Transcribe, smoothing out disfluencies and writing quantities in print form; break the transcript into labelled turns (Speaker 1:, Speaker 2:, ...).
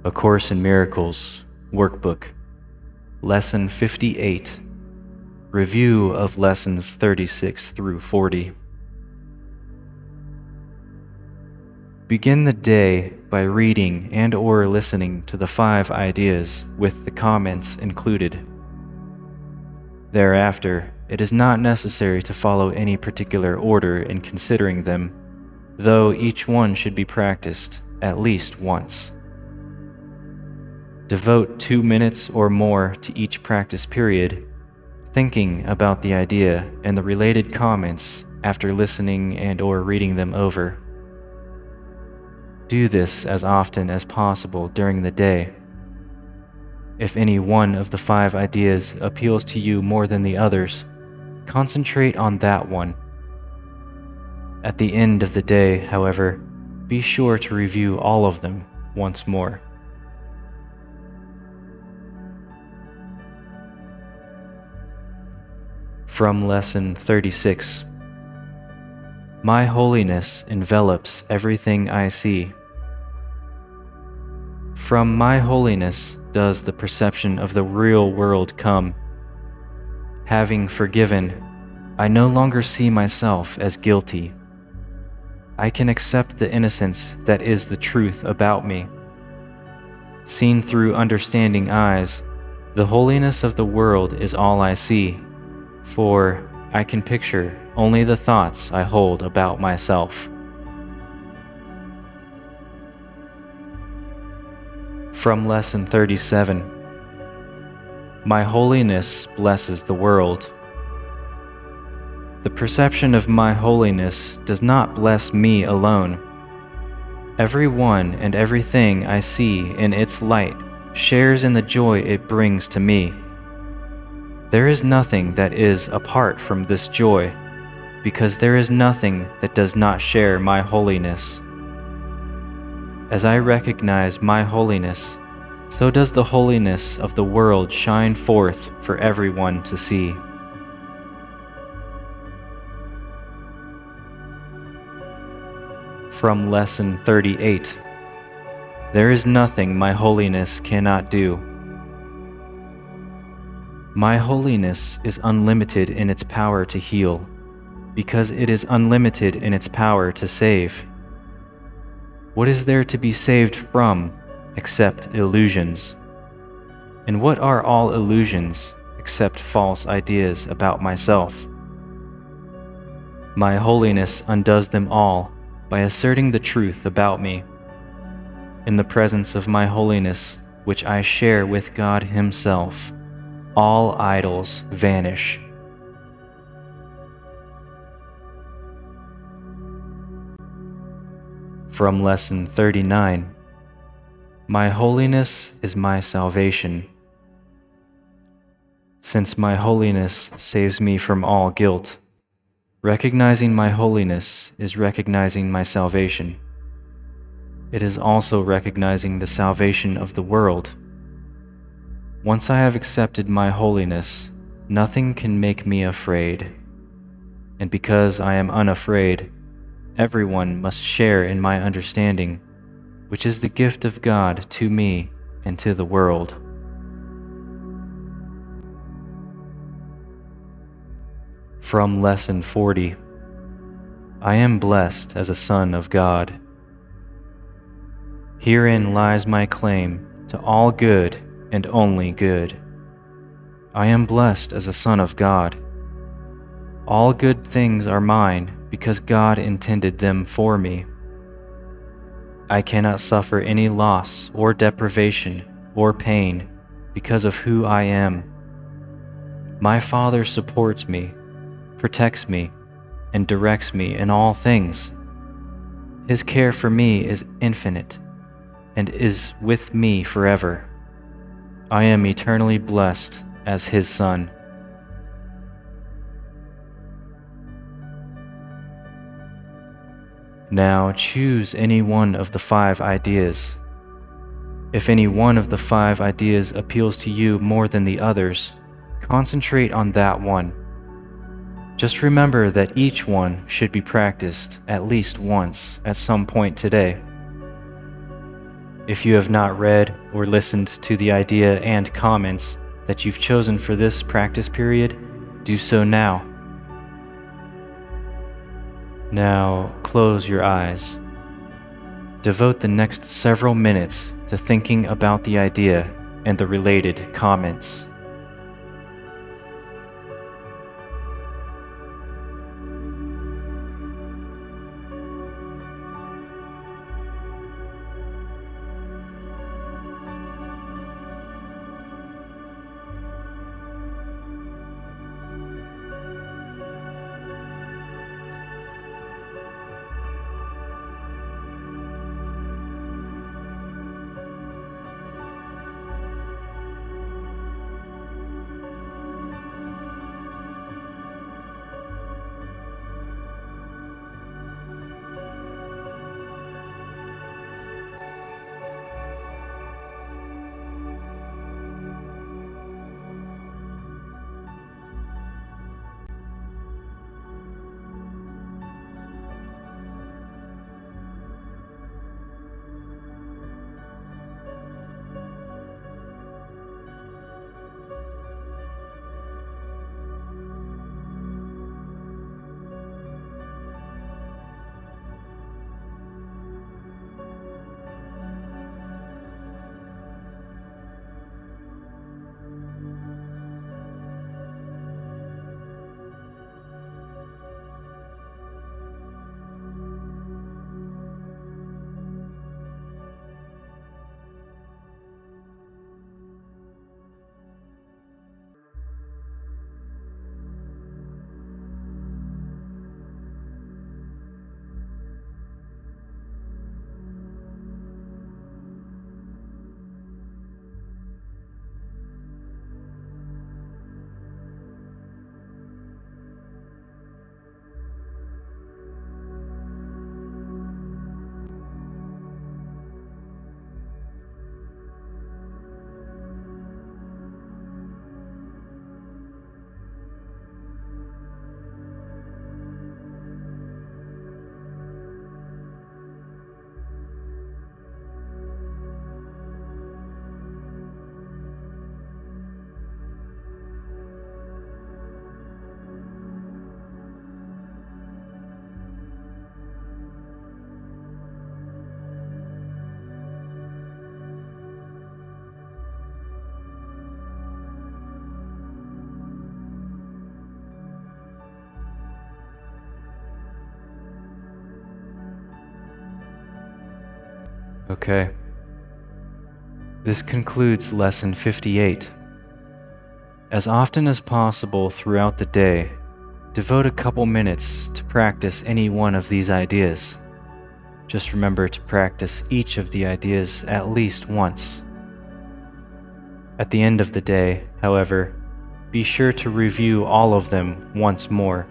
Speaker 1: A Course in Miracles, Workbook, Lesson 58, Review of Lessons 36 through 40. Begin the day by reading and/or listening to the 5 ideas with the comments included. Thereafter, it is not necessary to follow any particular order in considering them, though each one should be practiced at least once. Devote 2 minutes or more to each practice period, thinking about the idea and the related comments after listening and/or reading them over. Do this as often as possible during the day. If any one of the 5 ideas appeals to you more than the others, concentrate on that one. At the end of the day, however, be sure to review all of them once more. From Lesson 36. My holiness envelops everything I see. From my holiness does the perception of the real world come. Having forgiven, I no longer see myself as guilty. I can accept the innocence that is the truth about me. Seen through understanding eyes, the holiness of the world is all I see, for I can picture only the thoughts I hold about myself. From Lesson 37. My holiness blesses the world. The perception of my holiness does not bless me alone. Everyone and everything I see in its light shares in the joy it brings to me. There is nothing that is apart from this joy, because there is nothing that does not share my holiness. As I recognize my holiness, so does the holiness of the world shine forth for everyone to see. From Lesson 38. There is nothing my holiness cannot do. My holiness is unlimited in its power to heal, because it is unlimited in its power to save. What is there to be saved from except illusions? And what are all illusions except false ideas about myself? My holiness undoes them all by asserting the truth about me. In the presence of my holiness, which I share with God Himself, all idols vanish. From Lesson 39. My holiness is my salvation. Since my holiness saves me from all guilt, recognizing my holiness is recognizing my salvation. It is also recognizing the salvation of the world. Once I have accepted my holiness, nothing can make me afraid. And because I am unafraid, everyone must share in my understanding, which is the gift of God to me and to the world. From Lesson 40. I am blessed as a son of God. Herein lies my claim to all good and only good. I am blessed as a son of God. All good things are mine because God intended them for me. I cannot suffer any loss or deprivation or pain because of who I am. My Father supports me, protects me, and directs me in all things. His care for me is infinite and is with me forever. I am eternally blessed as His son. Now choose any one of the 5 ideas. If any one of the 5 ideas appeals to you more than the others, concentrate on that one. Just remember that each one should be practiced at least once at some point today. If you have not read or listened to the idea and comments that you've chosen for this practice period, do so now. Now close your eyes. Devote the next several minutes to thinking about the idea and the related comments. Okay. This concludes Lesson 58. As often as possible throughout the day, devote a couple minutes to practice any one of these ideas. Just remember to practice each of the ideas at least once. At the end of the day, however, be sure to review all of them once more